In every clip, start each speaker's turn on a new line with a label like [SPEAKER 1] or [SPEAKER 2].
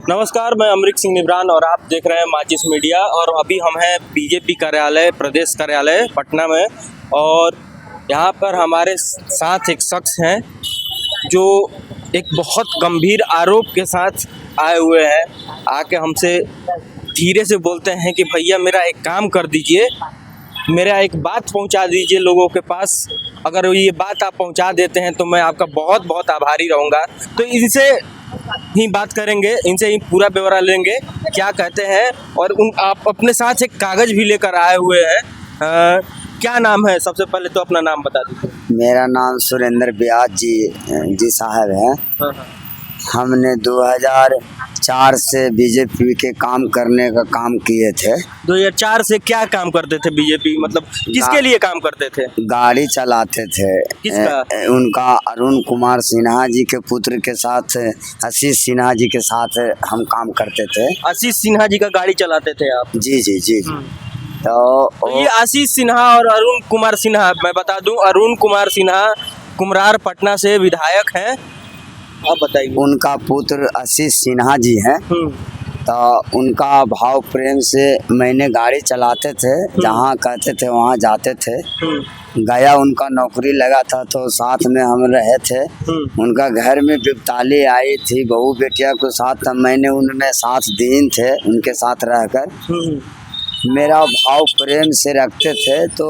[SPEAKER 1] नमस्कार, मैं अमरीक सिंह निब्रान और आप देख रहे हैं माचिस मीडिया। और अभी हम हैं बीजेपी कार्यालय, प्रदेश कार्यालय पटना में। और यहाँ पर हमारे साथ एक शख्स हैं जो एक बहुत गंभीर आरोप के साथ आए हुए हैं। आके हमसे धीरे से बोलते हैं कि भैया मेरा एक काम कर दीजिए, मेरा एक बात पहुंचा दीजिए लोगों के पास। अगर ये बात आप पहुंचा देते हैं तो मैं आपका बहुत बहुत आभारी रहूँगा। तो इनसे ही बात करेंगे, इनसे ही पूरा ब्यौरा लेंगे क्या कहते हैं। और आप अपने साथ एक कागज़ भी लेकर आए हुए हैं। क्या नाम है? सबसे पहले तो अपना नाम बता दीजिए।
[SPEAKER 2] मेरा नाम सुरेंद्र व्यास जी साहब है।
[SPEAKER 1] हाँ।
[SPEAKER 2] हमने 2004 से बीजेपी के काम करने का काम किए थे।
[SPEAKER 1] 2004 से क्या काम करते थे बीजेपी? मतलब किसके लिए काम करते थे?
[SPEAKER 2] गाड़ी चलाते थे।
[SPEAKER 1] किसका?
[SPEAKER 2] उनका अरुण कुमार सिन्हा जी के पुत्र के साथ, आशीष सिन्हा जी के साथ हम काम करते थे।
[SPEAKER 1] आशीष सिन्हा जी का गाड़ी चलाते थे आप?
[SPEAKER 2] जी जी जी।
[SPEAKER 1] तो ये आशीष सिन्हा और अरुण कुमार सिन्हा, मैं बता दूं, अरुण कुमार सिन्हा कुम्हरार पटना से विधायक हैं। आप बताइए।
[SPEAKER 2] उनका पुत्र आशीष सिन्हा जी हैं। तो उनका भाव प्रेम से मैंने गाड़ी चलाते थे, जहाँ कहते थे वहाँ जाते थे। गया उनका नौकरी लगा था तो साथ में हम रहे थे। उनका घर में बिपताली आई थी, बहू बेटिया के साथ, तब मैंने उनमें 7 दिन थे उनके साथ रहकर। मेरा भाव प्रेम से रखते थे तो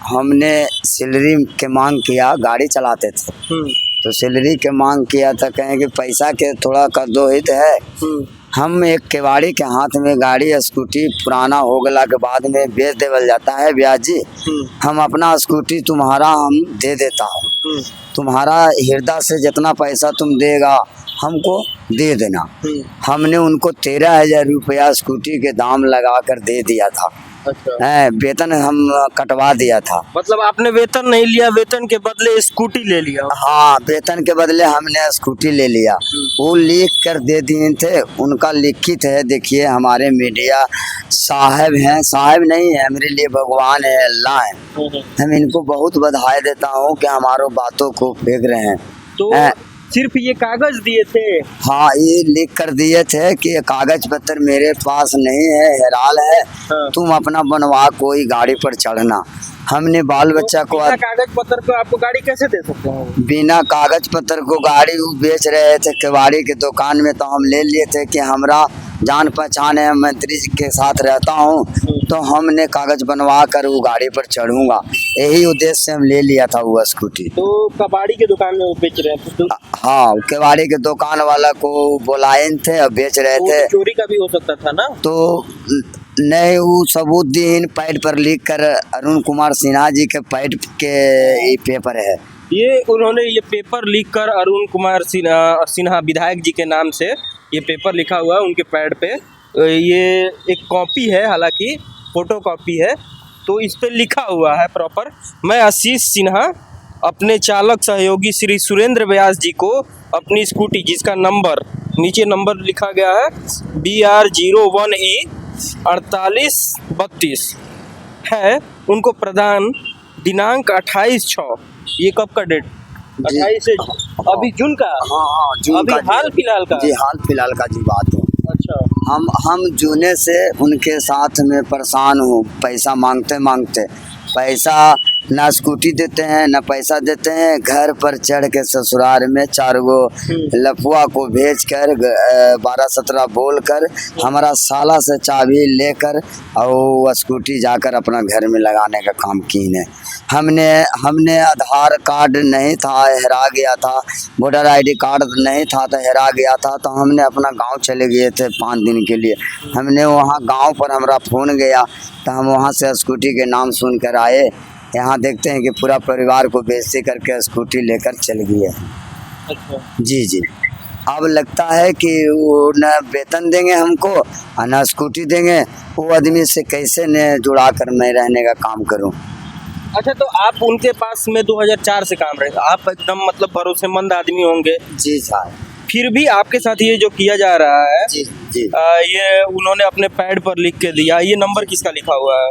[SPEAKER 2] हमने सैलरी के मांग किया, गाड़ी चलाते थे तो सैलरी के मांग किया था। कहें कि पैसा के थोड़ा कदोहित है। हम एक केवाड़ी के हाथ में गाड़ी स्कूटी पुराना हो गला के बाद में बेच देवल जाता है, ब्याज जी हम अपना स्कूटी तुम्हारा हम दे देता हूँ, तुम्हारा हृदय से जितना पैसा तुम देगा हमको दे देना। हमने उनको 13,000 रुपया स्कूटी के दाम लगा कर दे दिया था।
[SPEAKER 1] अच्छा।
[SPEAKER 2] वेतन हम कटवा दिया था।
[SPEAKER 1] मतलब आपने वेतन नहीं लिया, वेतन के बदले स्कूटी ले लिया?
[SPEAKER 2] हाँ, वेतन के बदले हमने स्कूटी ले लिया। वो लिख कर दे दिए थे, उनका लिखित है। देखिए हमारे मीडिया साहब हैं, साहब नहीं है, मेरे लिए भगवान है, अल्लाह है। हम इनको बहुत बधाई देता हूँ कि हमारो बातों को फेंक रहे हैं।
[SPEAKER 1] तो सिर्फ ये कागज दिए थे?
[SPEAKER 2] हाँ, ये लिख कर दिए थे कि कागज पत्र मेरे पास नहीं है, हैराल है।
[SPEAKER 1] हाँ।
[SPEAKER 2] तुम अपना बनवा कोई गाड़ी पर चढ़ना। हमने बाल बच्चा को
[SPEAKER 1] बिना कागज पत्र को आपको गाड़ी कैसे दे सकते हैं?
[SPEAKER 2] बिना कागज पत्र को गाड़ी वो बेच रहे थे केवाड़ी के दुकान में, तो हम ले लिए थे कि हमरा जान पहचान है, मंत्री जी के साथ रहता हूँ तो हमने कागज बनवा कर वो गाड़ी पर चढ़ूंगा, यही उद्देश्य से हम ले लिया था वो स्कूटी।
[SPEAKER 1] तो कबाड़ी के दुकान में वो बेच रहे थे? तो
[SPEAKER 2] हाँ, केवाड़ी के दुकान वाला को बुलाए थे और बेच रहे थे।
[SPEAKER 1] चोरी का भी हो सकता था ना?
[SPEAKER 2] तो नहीं, वो सबूत दिन पैड पर लिख कर, अरुण कुमार सिन्हा जी के पैड के ये पेपर है।
[SPEAKER 1] ये उन्होंने ये पेपर लिख कर अरुण कुमार सिन्हा विधायक जी के नाम से ये पेपर लिखा हुआ है उनके पैड पे। ये एक कॉपी है, हालांकि फोटो कॉपी है, तो इस पे लिखा हुआ है प्रॉपर, मैं आशीष सिन्हा अपने चालक सहयोगी श्री सुरेंद्र व्यास जी को अपनी स्कूटी, जिसका नंबर नीचे नंबर लिखा गया है BR01E 4832 है, उनको प्रदान दिनांक 28/6। ये कब का डेट? 28 से अभी जून का?
[SPEAKER 2] हाँ, जून
[SPEAKER 1] अभी
[SPEAKER 2] का
[SPEAKER 1] हाल फिलहाल का?
[SPEAKER 2] जी, हाल फिलहाल का जी बात है।
[SPEAKER 1] अच्छा।
[SPEAKER 2] हम जूने से उनके साथ में परेशान हूँ। पैसा मांगते पैसा ना स्कूटी देते हैं ना पैसा देते हैं। घर पर चढ़ के ससुराल में 4 गो लफुआ को भेज कर 12-17 बोल कर हमारा साला से चाबी लेकर और स्कूटी जाकर अपना घर में लगाने का काम कीने। हमने आधार कार्ड नहीं था, हेरा गया था, वोटर ID कार्ड नहीं था तो हेरा गया था। तो हमने अपना गांव चले गए थे 5 दिन के लिए। हमने वहाँ गांव पर हमारा फ़ोन गया तो हम वहाँ से स्कूटी के नाम सुन कर आए। यहाँ देखते हैं कि पूरा परिवार को बेइज्जती करके स्कूटी लेकर चल गई है।
[SPEAKER 1] अच्छा।
[SPEAKER 2] जी जी। अब लगता है कि वो न वेतन देंगे हमको और न स्कूटी देंगे। वो आदमी से कैसे न जुड़ा कर मैं रहने का काम करूं।
[SPEAKER 1] अच्छा, तो आप उनके पास में 2004 से काम रहे, आप एकदम मतलब भरोसेमंद आदमी होंगे।
[SPEAKER 2] जी साहब।
[SPEAKER 1] फिर भी आपके साथ ये जो किया जा रहा है,
[SPEAKER 2] जी जी।
[SPEAKER 1] ये उन्होंने अपने पैड पर लिख के दिया। ये नंबर किसका लिखा हुआ है?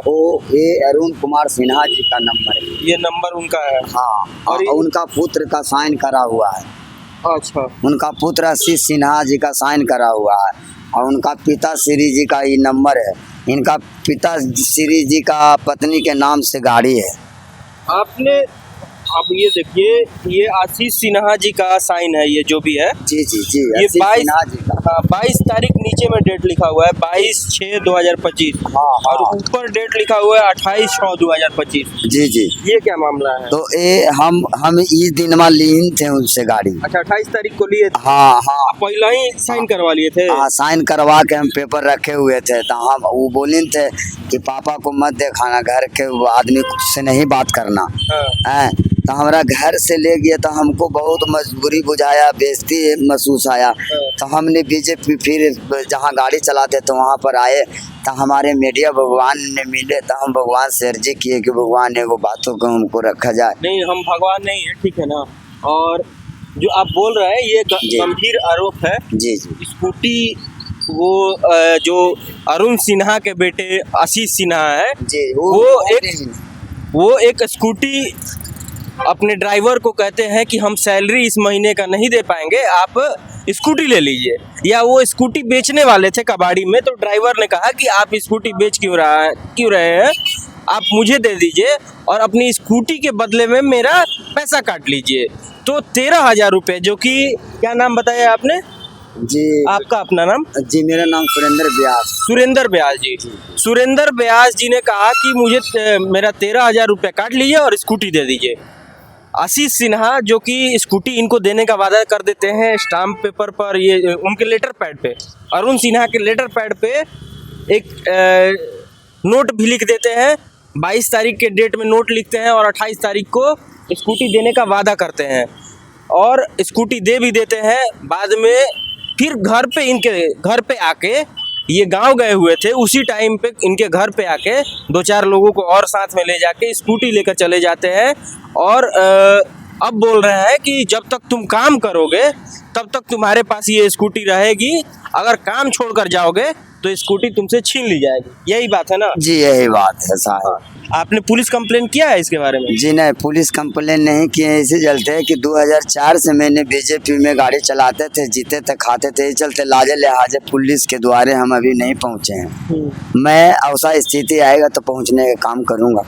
[SPEAKER 2] ये अरुण कुमार सिन्हा जी का नंबर है।
[SPEAKER 1] ये नंबर उनका है?
[SPEAKER 2] हाँ, और उनका पुत्र का साइन करा हुआ है।
[SPEAKER 1] अच्छा।
[SPEAKER 2] उनका पुत्र आशीष सिन्हा जी का साइन करा हुआ है। और उनका पिता श्री जी का ये नंबर है। इनका पिता श्री जी का पत्नी के नाम से गाड़ी है।
[SPEAKER 1] आपने अब ये देखिए, ये आशीष सिन्हा जी का साइन है, ये जो भी है।
[SPEAKER 2] जी जी जी,
[SPEAKER 1] ये
[SPEAKER 2] आशीष
[SPEAKER 1] 22
[SPEAKER 2] सिन्हा जी का।
[SPEAKER 1] हाँ 22 तारीख नीचे में डेट लिखा हुआ है 22/6/2025
[SPEAKER 2] हाँ
[SPEAKER 1] और
[SPEAKER 2] हाँ
[SPEAKER 1] ऊपर डेट लिखा हुआ है 28/6/2025।
[SPEAKER 2] जी जी।
[SPEAKER 1] ये क्या मामला है?
[SPEAKER 2] तो ये हम इस दिन में लीन थे उनसे गाड़ी।
[SPEAKER 1] अच्छा 28 तारीख को लिए थे?
[SPEAKER 2] हाँ हाँ
[SPEAKER 1] आप पहले ही साइन करवा लिए थे?
[SPEAKER 2] हाँ, साइन करवा के हम पेपर रखे हुए थे। तो हम वो बोले थे कि पापा को मत देखाना, घर के आदमी से नहीं बात करना
[SPEAKER 1] हाँ।
[SPEAKER 2] है। तो हमारा घर से ले गया तो हमको बहुत मजबूरी बुझाया, बेइज्जती महसूस आया। तो हमने बीजेपी फिर जहाँ गाड़ी चलाते तो वहाँ पर आए तो हमारे मीडिया भगवान ने मिले तो हम भगवान से अर्जी किए कि भगवान एगो बातों को हमको रखा जाए।
[SPEAKER 1] नहीं, हम भगवान नहीं है, ठीक है ना। और जो आप बोल रहे हैं ये
[SPEAKER 2] जी।
[SPEAKER 1] गंभीर आरोप है।
[SPEAKER 2] जी जी
[SPEAKER 1] स्कूटी वो जो अरुण सिन्हा के बेटे आशीष सिन्हा है,
[SPEAKER 2] जी,
[SPEAKER 1] वो एक स्कूटी अपने ड्राइवर को कहते हैं कि हम सैलरी इस महीने का नहीं दे पाएंगे, आप स्कूटी ले लीजिए। या वो स्कूटी बेचने वाले थे कबाड़ी में, तो ड्राइवर ने कहा कि आप स्कूटी बेच क्यों रहे हैं, आप मुझे दे दीजिए और अपनी स्कूटी के बदले में मेरा पैसा काट लीजिए। तो 13,000 रुपये, जो कि क्या नाम बताया आपने?
[SPEAKER 2] जी
[SPEAKER 1] आपका अपना नाम?
[SPEAKER 2] जी, मेरा नाम सुरेंद्र व्यास।
[SPEAKER 1] सुरेंद्र व्यास जी। सुरेंद्र व्यास जी ने कहा कि मुझे मेरा 13,000 रुपये काट लीजिए और स्कूटी दे दीजिए। आशीष सिन्हा जो कि स्कूटी इनको देने का वादा कर देते हैं स्टाम्प पेपर पर, ये उनके लेटर पैड पे, अरुण सिन्हा के लेटर पैड पे एक नोट भी लिख देते हैं। 22 तारीख के डेट में नोट लिखते हैं और 28 तारीख को स्कूटी देने का वादा करते हैं और स्कूटी दे भी देते हैं। बाद में फिर इनके घर पे आके, ये गांव गए हुए थे, उसी टाइम पे इनके घर पे आके 2-4 लोगों को और साथ में ले जाके स्कूटी लेकर चले जाते हैं और अब बोल रहे हैं कि जब तक तुम काम करोगे तब तक तुम्हारे पास ये स्कूटी रहेगी, अगर काम छोड़कर जाओगे तो स्कूटी तुमसे छीन ली जाएगी। यही बात है ना?
[SPEAKER 2] जी यही बात है साहब।
[SPEAKER 1] आपने पुलिस कंप्लेंट किया है इसके बारे में?
[SPEAKER 2] जी नहीं, पुलिस कंप्लेन नहीं किए। इसी चलते है कि 2004 से मैंने बीजेपी में गाड़ी चलाते थे, जीते थे, खाते थे। इस चलते लाजे लिहाजे पुलिस के द्वारे हम अभी नहीं पहुँचे हैं। मैं ऐसा स्थिति आएगा तो पहुँचने का काम करूँगा।